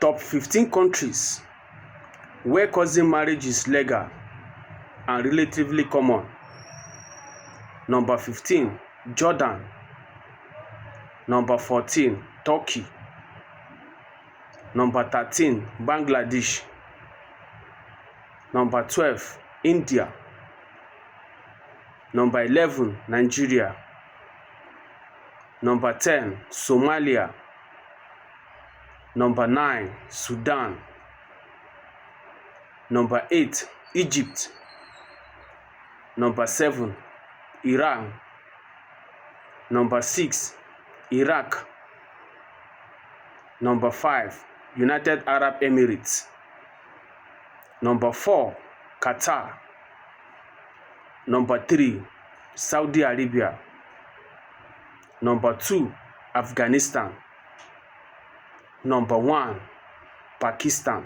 Top 15 countries where cousin marriage is legal and relatively common. Number 15, Jordan. Number 14, Turkey. Number 13, Bangladesh. Number 12, India. Number 11, Nigeria. Number 10, Somalia. Number 9, Sudan. Number 8, Egypt. Number 7, Iran. Number 6, Iraq. Number 5, United Arab Emirates. Number 4, Qatar. Number 3, Saudi Arabia. Number 2, Afghanistan. Number 1, Pakistan.